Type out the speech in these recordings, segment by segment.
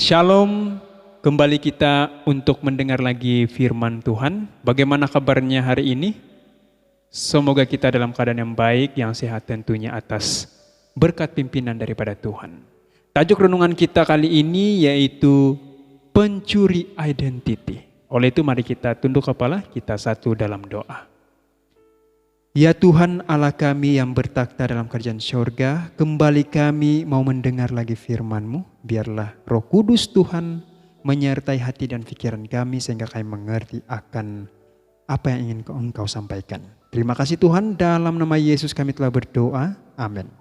Shalom, kembali kita untuk mendengar lagi firman Tuhan. Bagaimana kabarnya hari ini? Semoga kita dalam keadaan yang baik, yang sehat tentunya atas berkat pimpinan daripada Tuhan. Tajuk renungan kita kali ini yaitu pencuri identity. Oleh itu mari kita tunduk kepala, kita satu dalam doa. Ya Tuhan Allah kami yang bertakhta dalam kerajaan syurga, kembali kami mau mendengar lagi firman-Mu. Biarlah Roh Kudus Tuhan menyertai hati dan pikiran kami sehingga kami mengerti akan apa yang ingin Engkau sampaikan. Terima kasih Tuhan, dalam nama Yesus kami telah berdoa. Amin.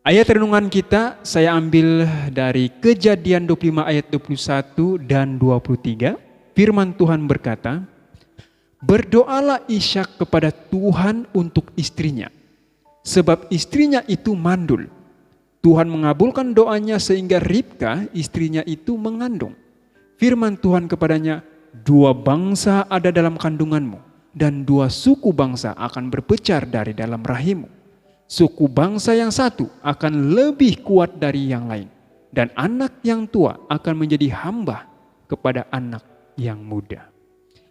Ayat renungan kita saya ambil dari Kejadian 25 ayat 21 dan 23. Firman Tuhan berkata, berdoalah Ishak kepada Tuhan untuk istrinya, sebab istrinya itu mandul. Tuhan mengabulkan doanya sehingga Ribka istrinya itu mengandung. Firman Tuhan kepadanya, 2 bangsa ada dalam kandunganmu, dan 2 suku bangsa akan berpecar dari dalam rahimmu. Suku bangsa yang satu akan lebih kuat dari yang lain, dan anak yang tua akan menjadi hamba kepada anak yang muda.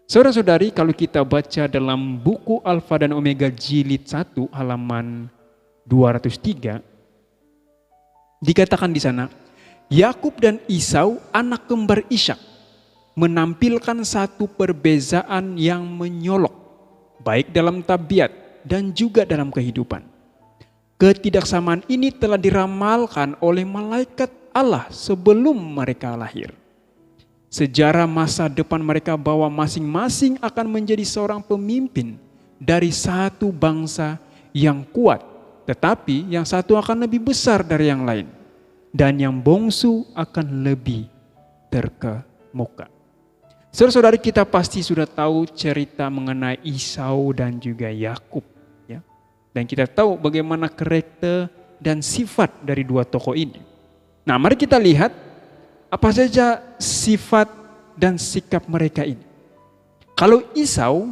Saudara-saudari, kalau kita baca dalam buku Alfa dan Omega jilid 1 halaman 203, dikatakan di sana, Yakub dan Esau anak kembar Ishak menampilkan satu perbezaan yang menyolok, baik dalam tabiat dan juga dalam kehidupan. Ketidaksamaan ini telah diramalkan oleh malaikat Allah sebelum mereka lahir. Sejarah masa depan mereka bahwa masing-masing akan menjadi seorang pemimpin dari satu bangsa yang kuat, tetapi yang satu akan lebih besar dari yang lain, dan yang bungsu akan lebih terkemuka. Saudara-saudari, kita pasti sudah tahu cerita mengenai Esau dan juga Yakub, ya. Dan kita tahu bagaimana karakter dan sifat dari 2 tokoh ini. Nah, mari kita lihat apa saja sifat dan sikap mereka ini. Kalau Esau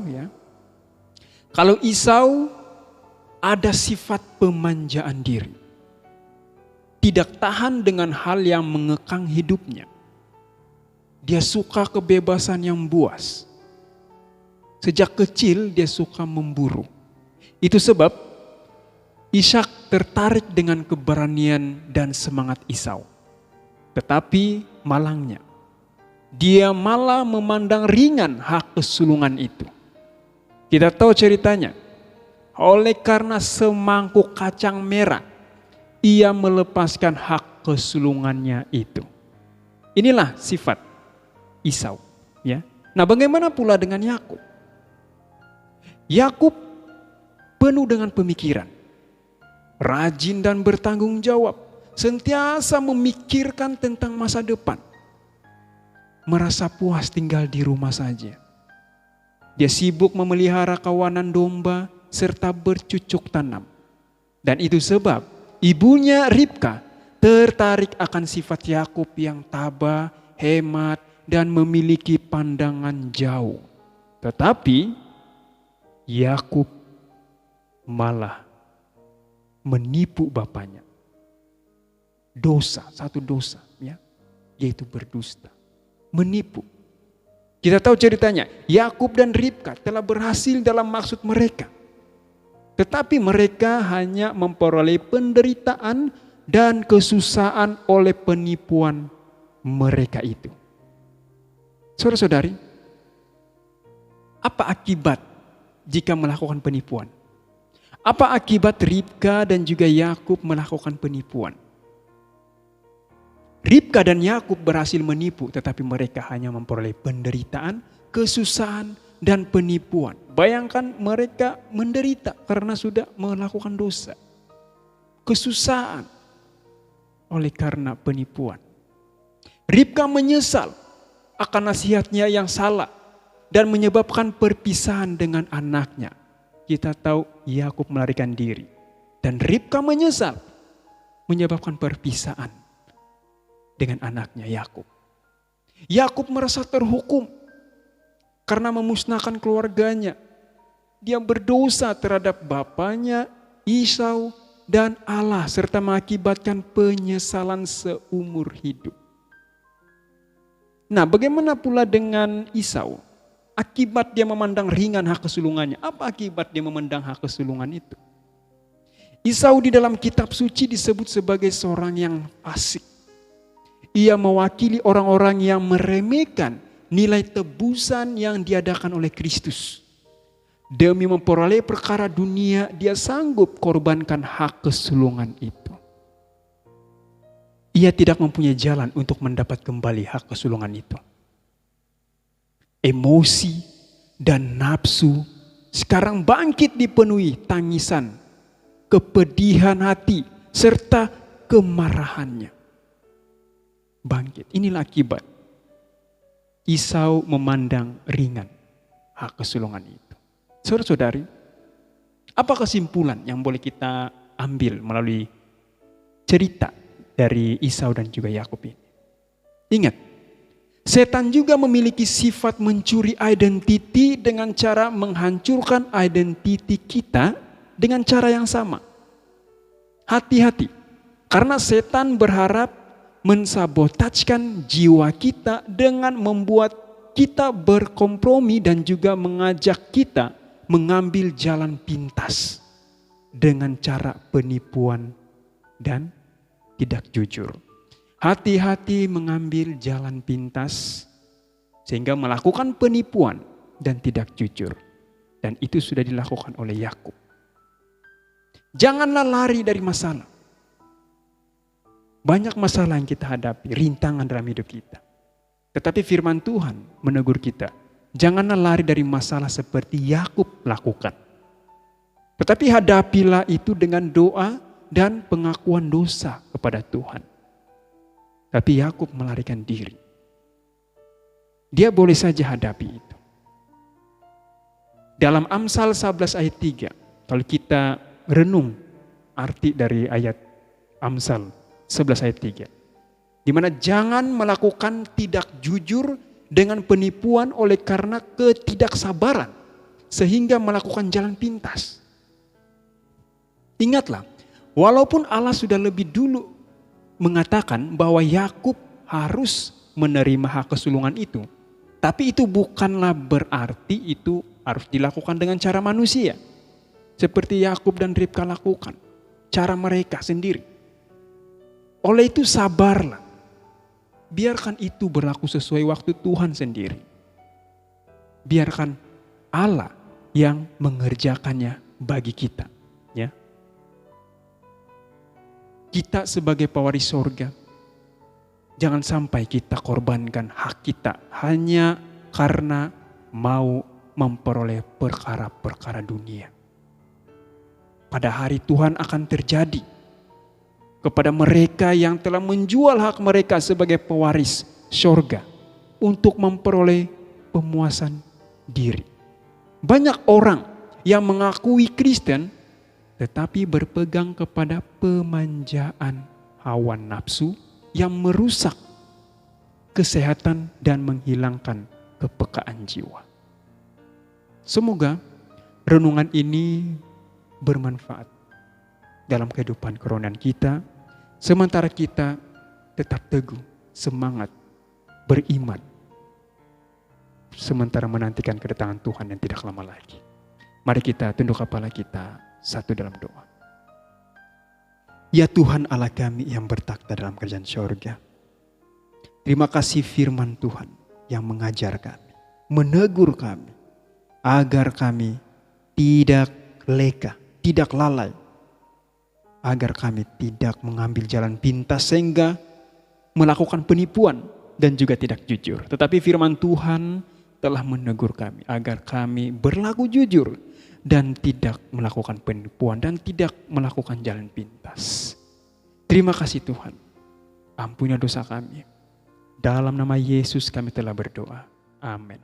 ada sifat pemanjaan diri. Tidak tahan dengan hal yang mengekang hidupnya. Dia suka kebebasan yang buas. Sejak kecil dia suka memburu. Itu sebab Ishak tertarik dengan keberanian dan semangat Esau. Tetapi malangnya, dia malah memandang ringan hak kesulungan itu. Kita tahu ceritanya. Oleh karena semangkuk kacang merah, ia melepaskan hak kesulungannya itu. Inilah sifat Esau, ya. Nah, bagaimana pula dengan Yakub? Yakub penuh dengan pemikiran, rajin dan bertanggung jawab. Sentiasa memikirkan tentang masa depan. Merasa puas tinggal di rumah saja. Dia sibuk memelihara kawanan domba serta bercucuk tanam. Dan itu sebab ibunya Ribka tertarik akan sifat Yakub yang tabah, hemat, dan memiliki pandangan jauh. Tetapi Yakub malah menipu bapaknya. Satu dosa, ya, yaitu berdusta, menipu. Kita tahu ceritanya, Yakub dan Ribka telah berhasil dalam maksud mereka. Tetapi mereka hanya memperoleh penderitaan dan kesusahan oleh penipuan mereka itu. Saudara-saudari, apa akibat jika melakukan penipuan? Apa akibat Ribka dan juga Yakub melakukan penipuan? Ribka dan Yakub berhasil menipu, tetapi mereka hanya memperoleh penderitaan, kesusahan, dan penipuan. Bayangkan mereka menderita karena sudah melakukan dosa. Kesusahan oleh karena penipuan. Ribka menyesal akan nasihatnya yang salah dan menyebabkan perpisahan dengan anaknya. Kita tahu Yakub melarikan diri. Dan Ribka menyesal menyebabkan perpisahan dengan anaknya Yakub. Yakub merasa terhukum karena memusnahkan keluarganya. Dia berdosa terhadap bapaknya, Esau, dan Allah serta mengakibatkan penyesalan seumur hidup. Nah, bagaimana pula dengan Esau? Akibat dia memandang ringan hak kesulungannya. Apa akibat dia memandang hak kesulungan itu? Esau di dalam kitab suci disebut sebagai seorang yang fasik. Ia mewakili orang-orang yang meremehkan nilai tebusan yang diadakan oleh Kristus. Demi memperoleh perkara dunia, dia sanggup korbankan hak kesulungan itu. Ia tidak mempunyai jalan untuk mendapat kembali hak kesulungan itu. Emosi dan nafsu sekarang bangkit dipenuhi tangisan, kepedihan hati, serta kemarahannya. Bangkit, inilah akibat Esau memandang ringan hak kesulungan itu. Saudara-saudari, apa kesimpulan yang boleh kita ambil melalui cerita dari Esau dan juga Yakub ini? Ingat, setan juga memiliki sifat mencuri identiti dengan cara menghancurkan identiti kita dengan cara yang sama. Hati-hati, karena setan berharap mensabotajkan jiwa kita dengan membuat kita berkompromi dan juga mengajak kita mengambil jalan pintas dengan cara penipuan dan tidak jujur. Hati-hati mengambil jalan pintas sehingga melakukan penipuan dan tidak jujur. Dan itu sudah dilakukan oleh Yakub. Janganlah lari dari masalah. Banyak masalah yang kita hadapi, rintangan dalam hidup kita. Tetapi firman Tuhan menegur kita, janganlah lari dari masalah seperti Yakub lakukan. Tetapi hadapilah itu dengan doa dan pengakuan dosa kepada Tuhan. Tapi Yakub melarikan diri. Dia boleh saja hadapi itu. Dalam Amsal 11 ayat 3, kalau kita renung arti dari ayat Amsal 11 ayat 3. Di mana jangan melakukan tidak jujur dengan penipuan oleh karena ketidaksabaran sehingga melakukan jalan pintas. Ingatlah, walaupun Allah sudah lebih dulu mengatakan bahwa Yakub harus menerima hak kesulungan itu, tapi itu bukanlah berarti itu harus dilakukan dengan cara manusia. Seperti Yakub dan Ribka lakukan, cara mereka sendiri. Oleh itu sabarlah. Biarkan itu berlaku sesuai waktu Tuhan sendiri. Biarkan Allah yang mengerjakannya bagi kita. Ya. Kita sebagai pewaris sorga, jangan sampai kita korbankan hak kita hanya karena mau memperoleh perkara-perkara dunia. Pada hari Tuhan akan terjadi kepada mereka yang telah menjual hak mereka sebagai pewaris sorga untuk memperoleh pemuasan diri. Banyak orang yang mengakui Kristen tetapi berpegang kepada pemanjaan hawa nafsu yang merusak kesehatan dan menghilangkan kepekaan jiwa. Semoga renungan ini bermanfaat dalam kehidupan kerohanian kita, sementara kita tetap teguh, semangat, beriman, sementara menantikan kedatangan Tuhan yang tidak lama lagi. Mari kita tunduk kepala kita satu dalam doa. Ya Tuhan Allah kami yang bertakhta dalam kerajaan surga, terima kasih firman Tuhan yang mengajar kami, menegur kami, agar kami tidak leka, tidak lalai, agar kami tidak mengambil jalan pintas sehingga melakukan penipuan dan juga tidak jujur. Tetapi firman Tuhan telah menegur kami agar kami berlaku jujur dan tidak melakukan penipuan dan tidak melakukan jalan pintas. Terima kasih Tuhan. Ampuni dosa kami. Dalam nama Yesus kami telah berdoa. Amin.